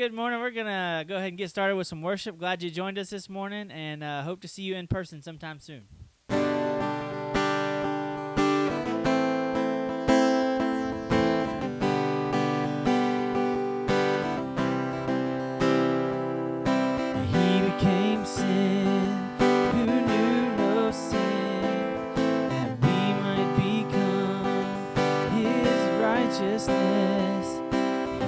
good morning. We're going to go ahead and get started with some worship. Glad you joined us this morning, and hope to see you in person sometime soon. He became sin, who knew no sin, that we might become his righteousness. He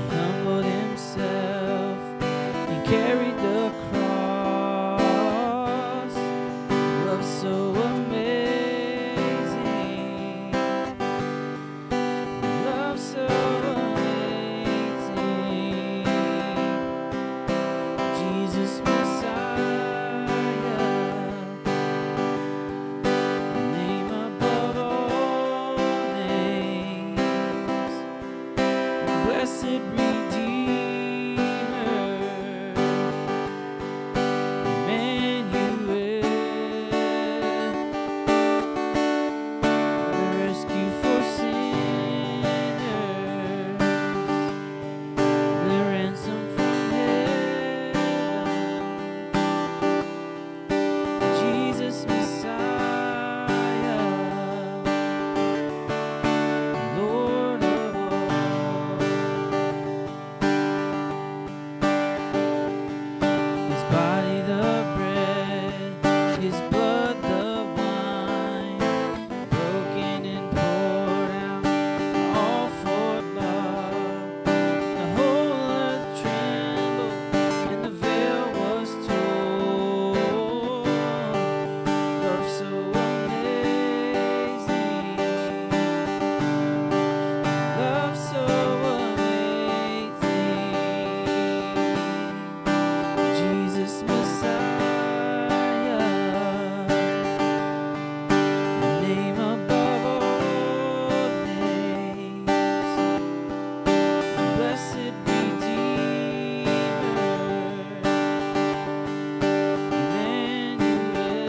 humbled himself and carried the cross. Love so amazing. Love so amazing. Jesus Messiah, the name above all names, blessed Redeemer, Emmanuel, the rescue for sinners, the ransom from heaven, Jesus Messiah, Lord of all. His body the bread, his blood the wine, broken and poured out, all for love. The whole earth trembled, and the veil was torn. Love so amazing, love so amazing. Jesus Messiah, the name above all names, blessed Redeemer, Emmanuel,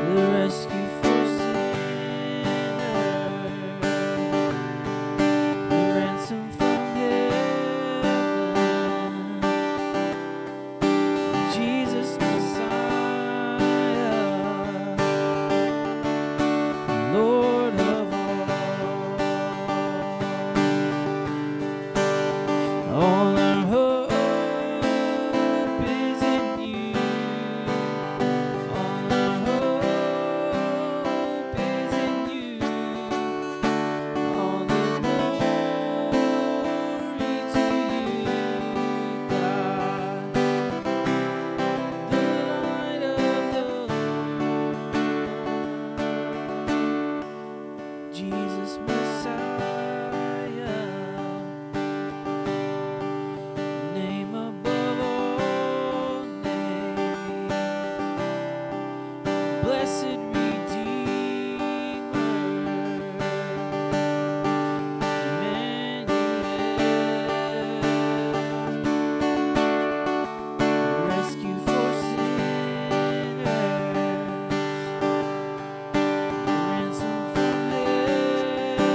the rescue for sinners, the ransom from heaven, Jesus Messiah, Lord of all. All our hope is in you. All our hope is in you. All the glory to you, God, the light of the world, Jesus Messiah, name above all names, blessed Redeemer, Emmanuel, rescue for sinners, ransom from heaven,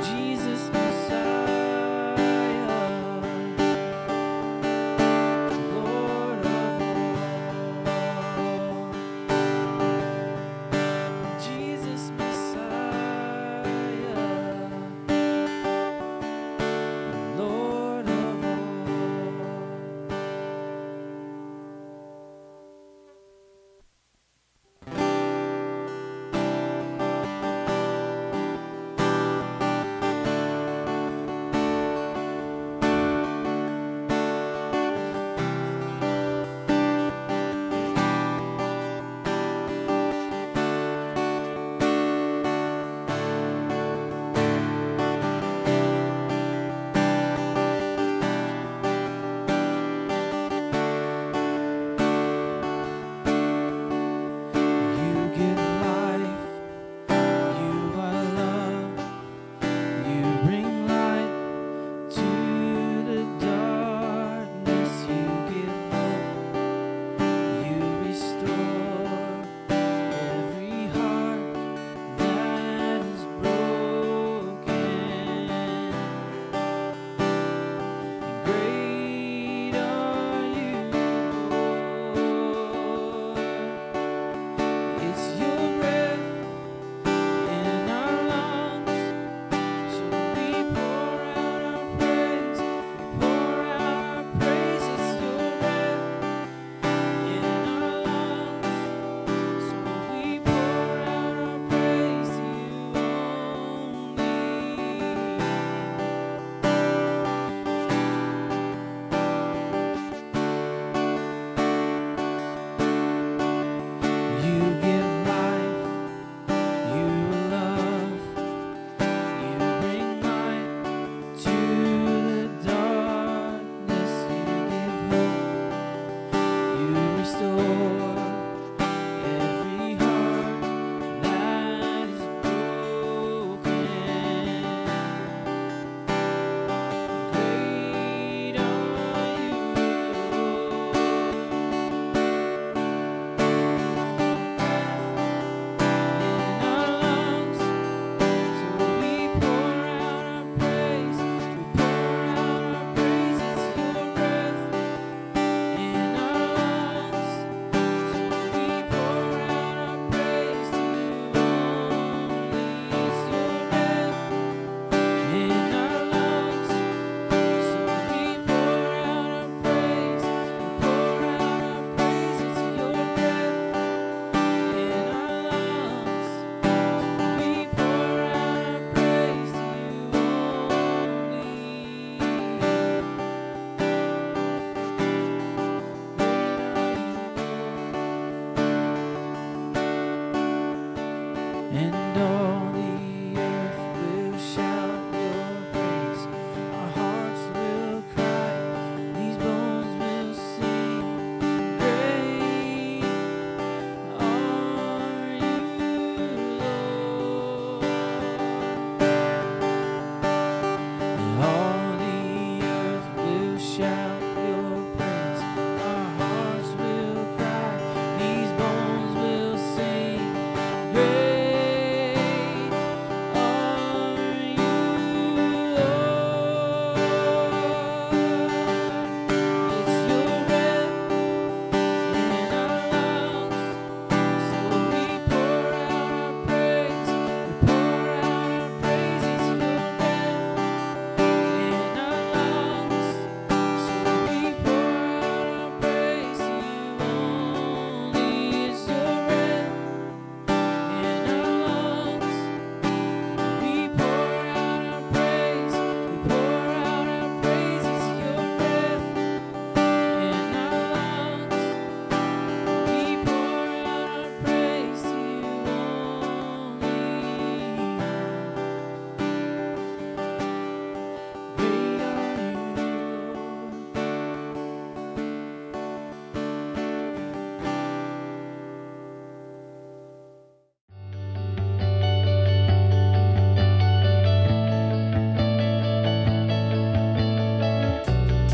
Jesus Messiah, Lord of all.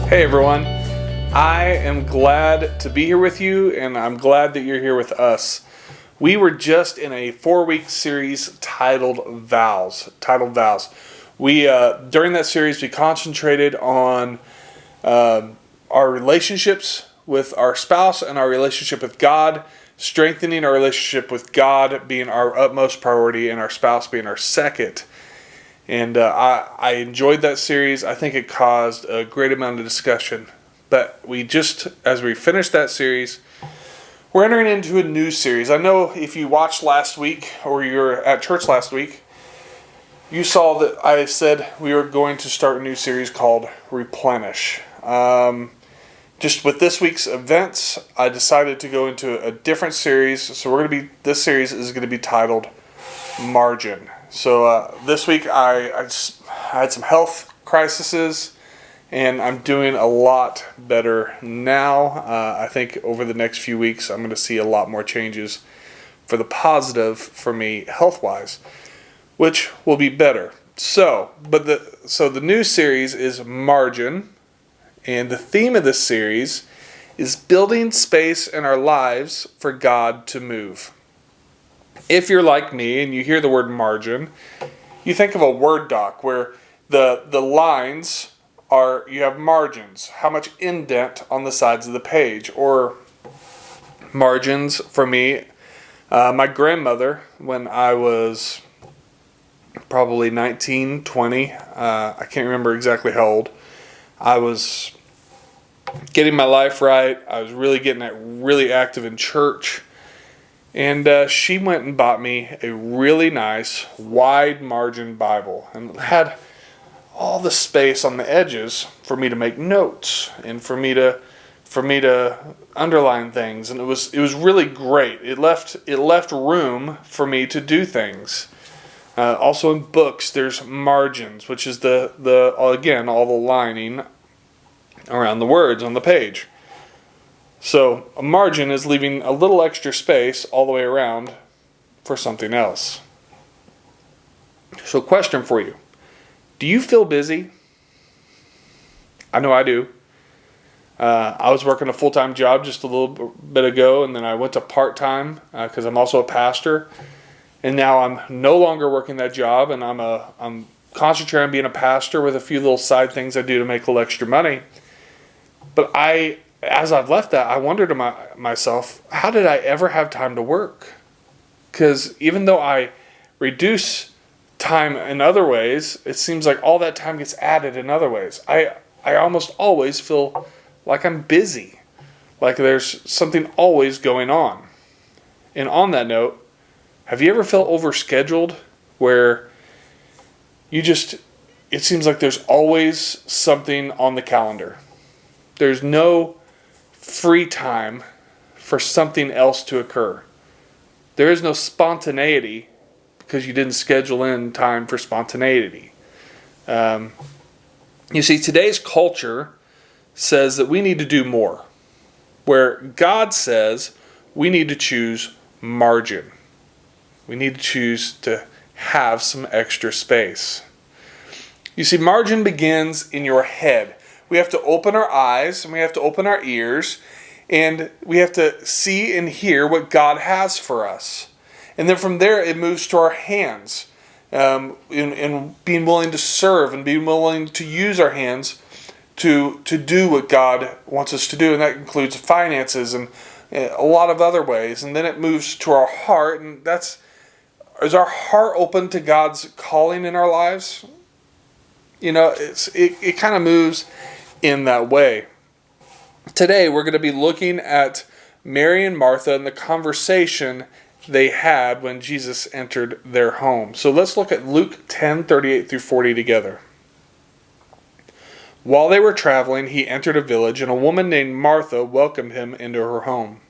Hey everyone, I am glad to be here with you, and I'm glad that you're here with us. We were just in a 4-week series titled Vows. We during that series we concentrated on our relationships with our spouse and our relationship with God, strengthening our relationship with God being our utmost priority and our spouse being our second. And I enjoyed that series. I think it caused a great amount of discussion. But as we finished that series, we're entering into a new series. I know if you watched last week or you were at church last week, you saw that I said we were going to start a new series called Replenish. Just with this week's events, I decided to go into a different series. So this series is going to be titled Margin. So this week I had some health crises, and I'm doing a lot better now. I think over the next few weeks I'm going to see a lot more changes for the positive for me health-wise, which will be better. So the new series is Margin. And the theme of this series is building space in our lives for God to move. If you're like me and you hear the word margin, you think of a Word doc where the lines are, you have margins, how much indent on the sides of the page. Or margins for me, my grandmother, when I was probably 19, 20, I can't remember exactly how old, I was getting my life right. I was really active in church. And she went and bought me a really nice wide margin Bible. And it had all the space on the edges for me to make notes and for me to underline things. And it was really great. It left room for me to do things. Also in books, there's margins, which is again all the lining around the words on the page. So a margin is leaving a little extra space all the way around for something else. So question for you. Do you feel busy? I know I do. I was working a full-time job just a little bit ago, and then I went to part-time because I'm also a pastor. And now I'm no longer working that job, and I'm concentrating on being a pastor with a few little side things I do to make a little extra money. But as I've left that, I wonder to myself, how did I ever have time to work? Because even though I reduce time in other ways, it seems like all that time gets added in other ways. I almost always feel like I'm busy, like there's something always going on. And on that note, have you ever felt overscheduled where it seems like there's always something on the calendar? There's no free time for something else to occur. There is no spontaneity because you didn't schedule in time for spontaneity. You see, today's culture says that we need to do more, where God says we need to choose margin. We need to choose to have some extra space. You see, margin begins in your head. We have to open our eyes and we have to open our ears, and we have to see and hear what God has for us. And then from there it moves to our hands, in being willing to serve and being willing to use our hands to do what God wants us to do. And that includes finances and a lot of other ways. And then it moves to our heart, and is our heart open to God's calling in our lives? You know, it kind of moves in that way. Today we're going to be looking at Mary and Martha and the conversation they had when Jesus entered their home. So let's look at Luke 10:38 through 40 together. While they were traveling, he entered a village, and a woman named Martha welcomed him into her home.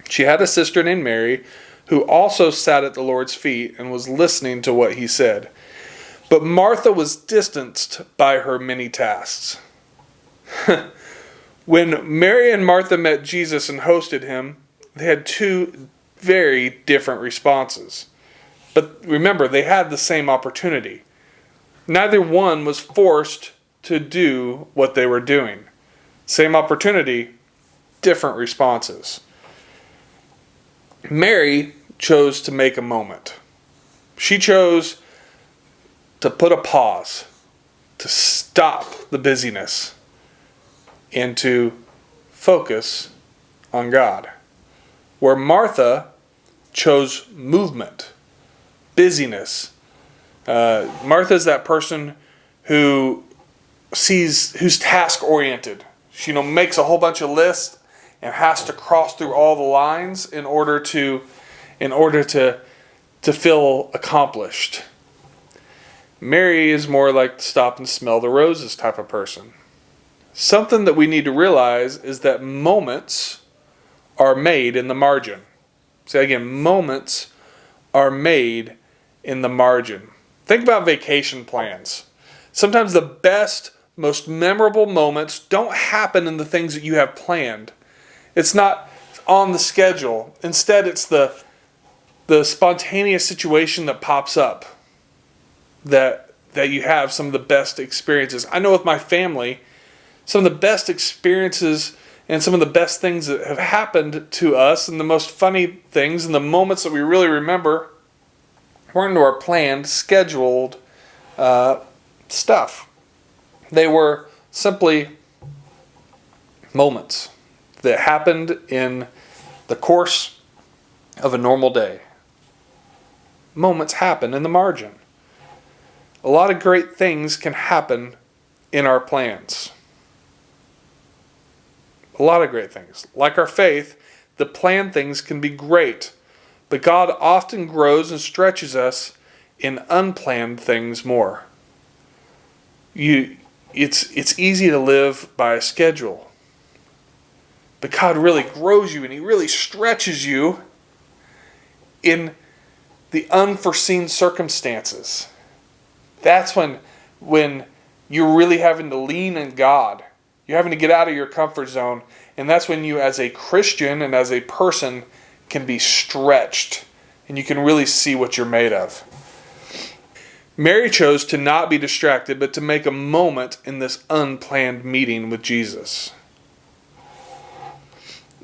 She had a sister named Mary, who also sat at the Lord's feet and was listening to what he said. But Martha was distanced by her many tasks. When Mary and Martha met Jesus and hosted him, they had two very different responses. But remember, they had the same opportunity. Neither one was forced to do what they were doing. Same opportunity, different responses. Mary chose to make a moment. She chose to put a pause, to stop the busyness, and to focus on God. Where Martha chose movement, busyness. Martha's that person who's task oriented. She makes a whole bunch of lists and has to cross through all the lines in order to feel accomplished. Mary is more like stop and smell the roses type of person. Something that we need to realize is that moments are made in the margin. Say again, moments are made in the margin. Think about vacation plans. Sometimes the best, most memorable moments don't happen in the things that you have planned. It's not on the schedule. Instead, it's the spontaneous situation that pops up that you have some of the best experiences. I know with my family, some of the best experiences and some of the best things that have happened to us and the most funny things and the moments that we really remember weren't our planned, scheduled stuff. They were simply moments that happened in the course of a normal day. Moments happen in the margin. A lot of great things can happen in our plans. A lot of great things. Like our faith, the planned things can be great, but God often grows and stretches us in unplanned things more. It's easy to live by a schedule, but God really grows you and He really stretches you in the unforeseen circumstances. That's when you're really having to lean in God. You're having to get out of your comfort zone. And that's when you, as a Christian and as a person, can be stretched. And you can really see what you're made of. Mary chose to not be distracted, but to make a moment in this unplanned meeting with Jesus.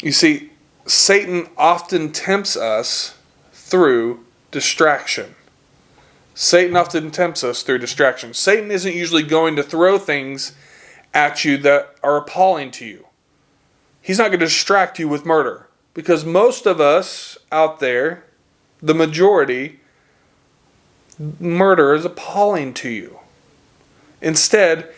You see, Satan often tempts us through distraction. Satan often tempts us through distraction. Satan isn't usually going to throw things at you that are appalling to you. He's not going to distract you with murder. Because most of us out there, the majority, murder is appalling to you. Instead,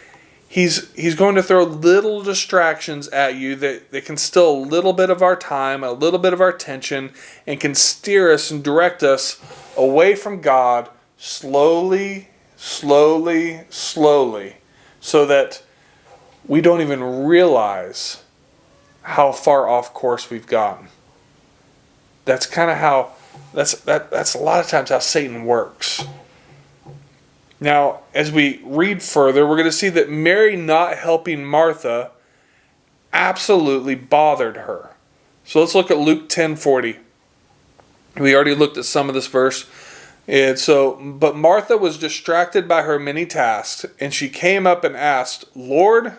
he's going to throw little distractions at you that can steal a little bit of our time, a little bit of our attention, and can steer us and direct us away from God slowly, so that we don't even realize how far off course we've gotten. That's kind of how, that's a lot of times how Satan works. Now, as we read further, we're going to see that Mary not helping Martha absolutely bothered her. So let's look at Luke 10:40. We already looked at some of this verse. But Martha was distracted by her many tasks, and she came up and asked, "Lord,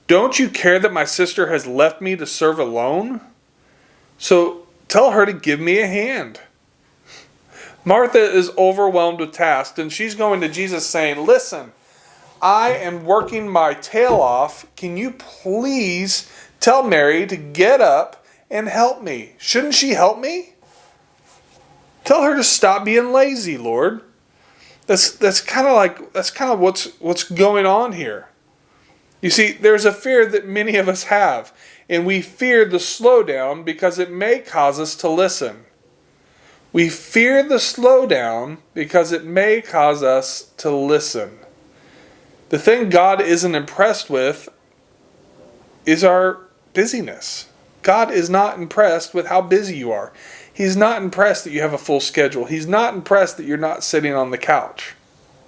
don't you care that my sister has left me to serve alone? So tell her to give me a hand." Martha is overwhelmed with tasks, and she's going to Jesus saying, "Listen, I am working my tail off. Can you please tell Mary to get up and help me? Shouldn't she help me? Tell her to stop being lazy, Lord." That's kind of what's going on here. You see, there's a fear that many of us have, and we fear the slowdown because it may cause us to listen. We fear the slowdown because it may cause us to listen. The thing God isn't impressed with is our busyness. God is not impressed with how busy you are. He's not impressed that you have a full schedule. He's not impressed that you're not sitting on the couch.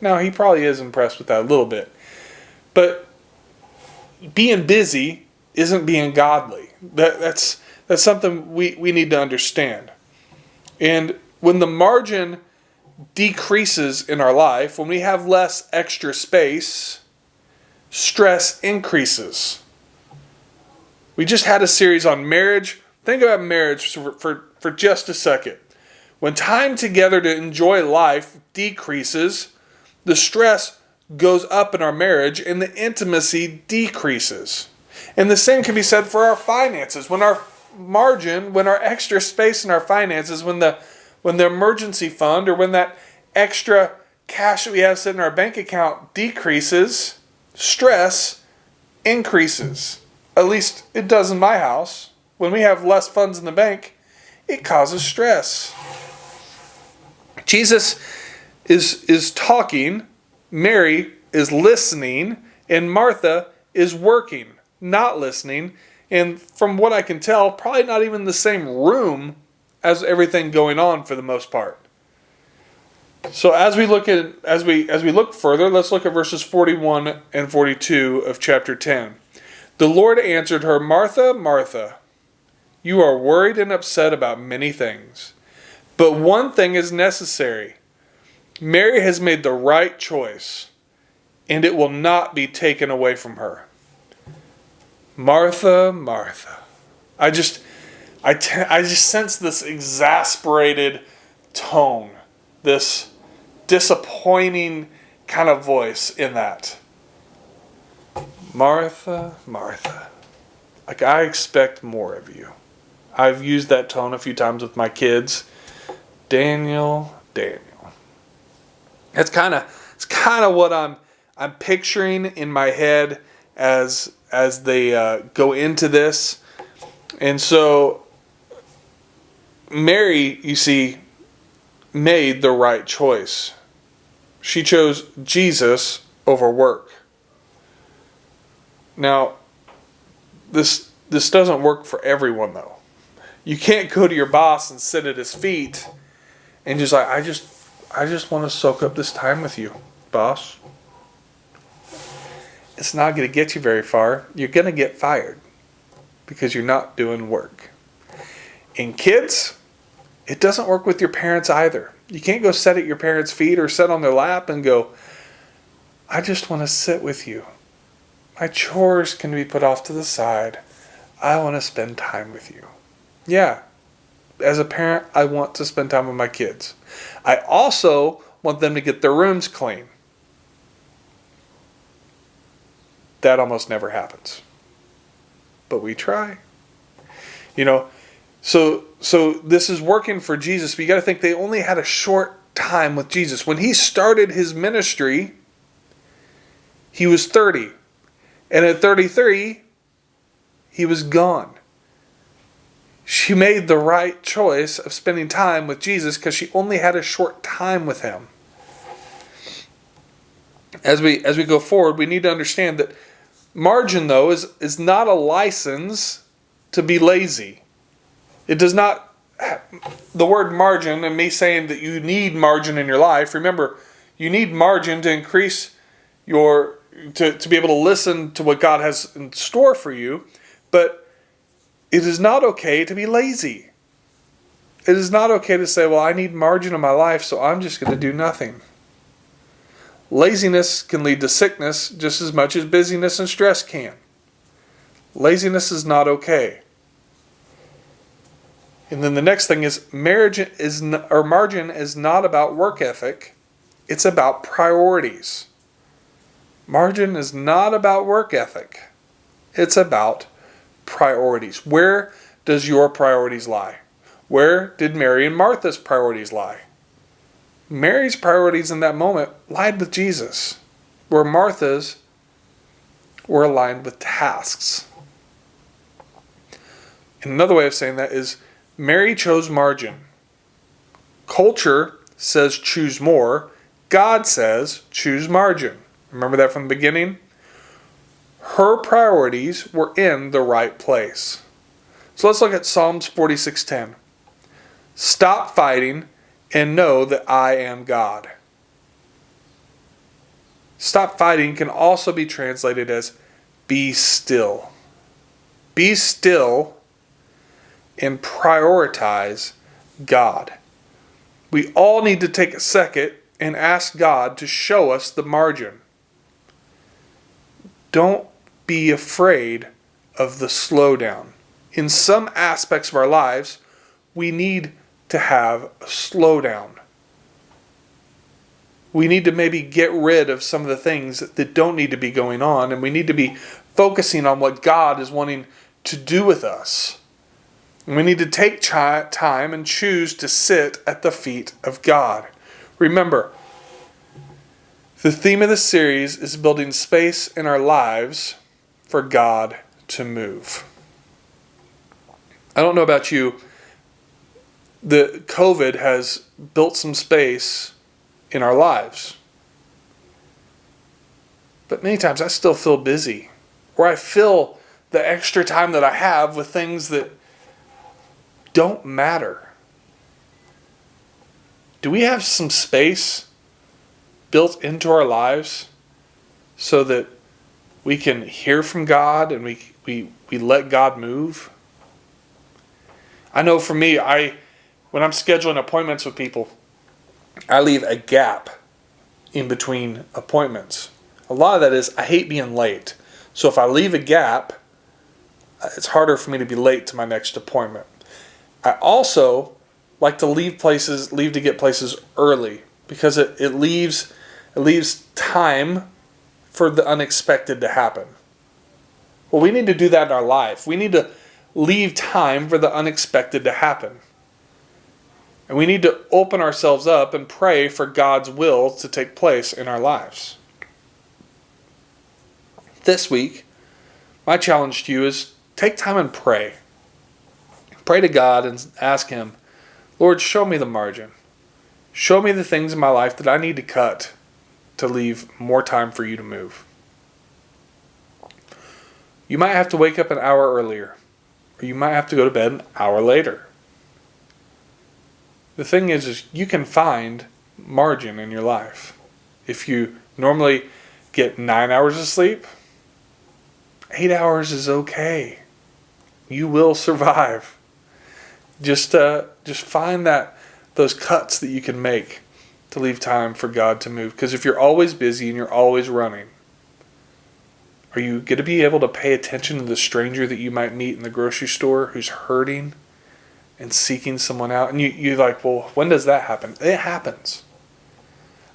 Now, He probably is impressed with that a little bit. But being busy isn't being godly. That's something we need to understand. And when the margin decreases in our life, when we have less extra space, stress increases. We just had a series on marriage. Think about marriage for just a second. When time together to enjoy life decreases, the stress goes up in our marriage and the intimacy decreases. And the same can be said for our finances. When our margin, when our extra space in our finances, when the emergency fund or when that extra cash that we have sitting in our bank account decreases, stress increases. At least it does in my house. When we have less funds in the bank, it causes stress. Jesus is talking, Mary is listening, and Martha is working, not listening. And from what I can tell, probably not even the same room as everything going on for the most part. So as we look further, let's look at verses 41 and 42 of chapter 10. The Lord answered her, Martha, Martha, you are worried and upset about many things, but one thing is necessary. Mary has made the right choice, and it will not be taken away from her. Martha, Martha. I just sense this exasperated tone, this disappointing kind of voice in that. Martha, Martha. Like, I expect more of you. I've used that tone a few times with my kids. Daniel. It's kind of what I'm picturing in my head as they go into this. And so Mary, you see, made the right choice. She chose Jesus over work. Now, this doesn't work for everyone, though. You can't go to your boss and sit at his feet and just like, I just want to soak up this time with you, boss. It's not going to get you very far. You're going to get fired because you're not doing work. And kids, it doesn't work with your parents either. You can't go sit at your parents' feet or sit on their lap and go, I just want to sit with you. My chores can be put off to the side. I want to spend time with you. Yeah, as a parent, I want to spend time with my kids. I also want them to get their rooms clean. That almost never happens. But we try. So this is working for Jesus, but you got to think they only had a short time with Jesus. When he started his ministry, he was 30. And at 33, he was gone. She made the right choice of spending time with Jesus because she only had a short time with him. As we go forward, we need to understand that margin, though, is not a license to be lazy. It does not, the word margin and me saying that you need margin in your life, remember, you need margin to increase to be able to listen to what God has in store for you, but it is not okay to be lazy. It is not okay to say, well, I need margin in my life, so I'm just going to do nothing. Laziness can lead to sickness just as much as busyness and stress can. Laziness is not okay. And then the next thing is margin is not about work ethic. It's about priorities. Margin is not about work ethic. It's about priorities. Where does your priorities lie? Where did Mary and Martha's priorities lie? Mary's priorities in that moment lied with Jesus, where Martha's were aligned with tasks. And another way of saying that is Mary chose margin. Culture says choose more. God says choose margin. Remember that from the beginning? Her priorities were in the right place. So let's look at Psalms 46:10. Stop fighting and know that I am God. Stop fighting can also be translated as be still. Be still and prioritize God. We all need to take a second and ask God to show us the margin. Don't be afraid of the slowdown. In some aspects of our lives, we need to have a slowdown. We need to maybe get rid of some of the things that don't need to be going on, and we need to be focusing on what God is wanting to do with us. And we need to take time and choose to sit at the feet of God. Remember, the theme of the series is building space in our lives for God to move. I don't know about you, the COVID has built some space in our lives. But many times I still feel busy, or I fill the extra time that I have with things that don't matter. Do we have some space built into our lives so that we can hear from God and we let God move? I know for me, when I'm scheduling appointments with people, I leave a gap in between appointments. A lot of that is I hate being late. So if I leave a gap, it's harder for me to be late to my next appointment. I also like to leave to get places early because it leaves time for the unexpected to happen. Well, we need to do that in our life. We need to leave time for the unexpected to happen. And we need to open ourselves up and pray for God's will to take place in our lives. This week, my challenge to you is take time and pray. Pray to God and ask Him, Lord, show me the margin. Show me the things in my life that I need to cut to leave more time for you to move. You might have to wake up an hour earlier, or you might have to go to bed an hour later. The thing is you can find margin in your life. If you normally get 9 hours of sleep, 8 hours is okay. You will survive. Just find those cuts that you can make to leave time for God to move. Because if you're always busy and you're always running, are you going to be able to pay attention to the stranger that you might meet in the grocery store who's hurting and seeking someone out? And you're like, well, when does that happen? It happens.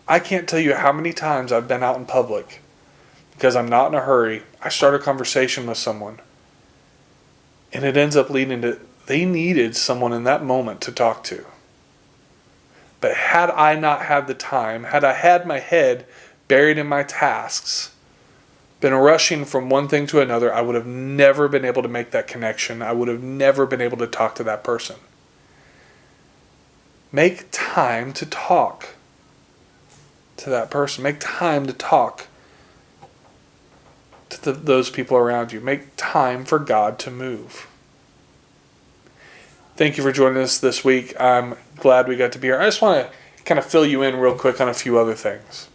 I can't tell you how many times I've been out in public because I'm not in a hurry. I start a conversation with someone, and it ends up leading to they needed someone in that moment to talk to. But had I not had the time, had I had my head buried in my tasks, been rushing from one thing to another, I would have never been able to make that connection. I would have never been able to talk to that person. Make time to talk to that person. Make time to talk to those people around you. Make time for God to move. Thank you for joining us this week. I'm glad we got to be here. I just want to kind of fill you in real quick on a few other things.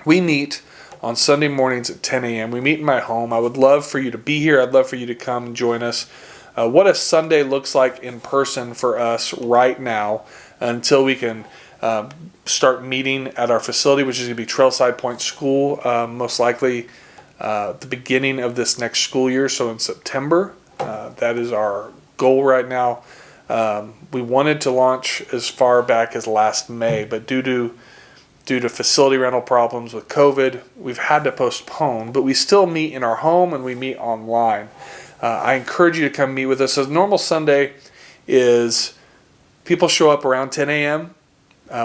We meet on Sunday mornings at 10 a.m. We meet in my home. I would love for you to be here. I'd love for you to come and join us. What a Sunday looks like in person for us right now until we can start meeting at our facility, which is going to be Trailside Point School, most likely the beginning of this next school year, so in September. That is our goal right now. We wanted to launch as far back as last May, but due to facility rental problems with COVID, we've had to postpone, but we still meet in our home and we meet online. I encourage you to come meet with us. A normal Sunday is people show up around 10 a.m.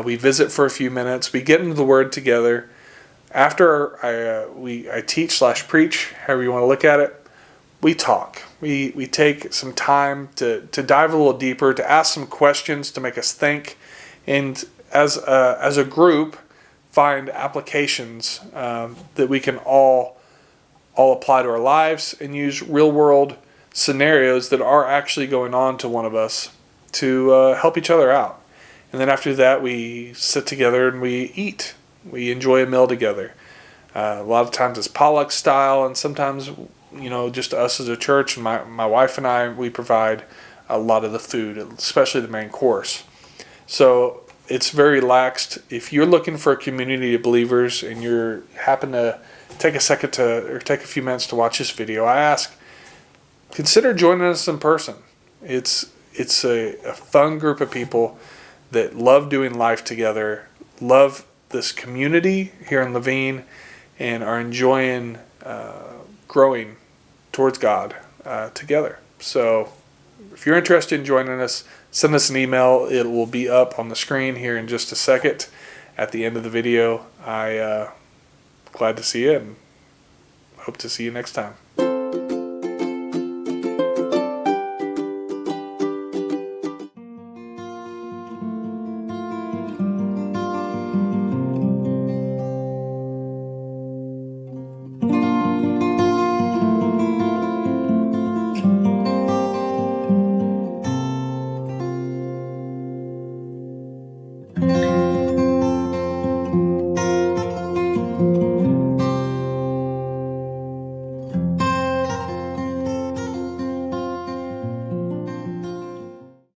We visit for a few minutes. We get into the Word together. After I teach/preach, however you want to look at it, we talk. We take some time to dive a little deeper, to ask some questions, to make us think, and as a group, find applications that we can all apply to our lives and use real world scenarios that are actually going on to one of us to help each other out. And then after that, we sit together and we eat. We enjoy a meal together. A lot of times it's potluck style, and sometimes, just us as a church, and my wife and I, we provide a lot of the food, especially the main course. So it's very relaxed. If you're looking for a community of believers and you happen to take a second or take a few minutes to watch this video, I ask consider joining us in person. It's a fun group of people that love doing life together, love this community here in Levine, and are enjoying growing towards God together. So if you're interested in joining us, send us an email. It will be up on the screen here in just a second at the end of the video. Glad to see you and hope to see you next time.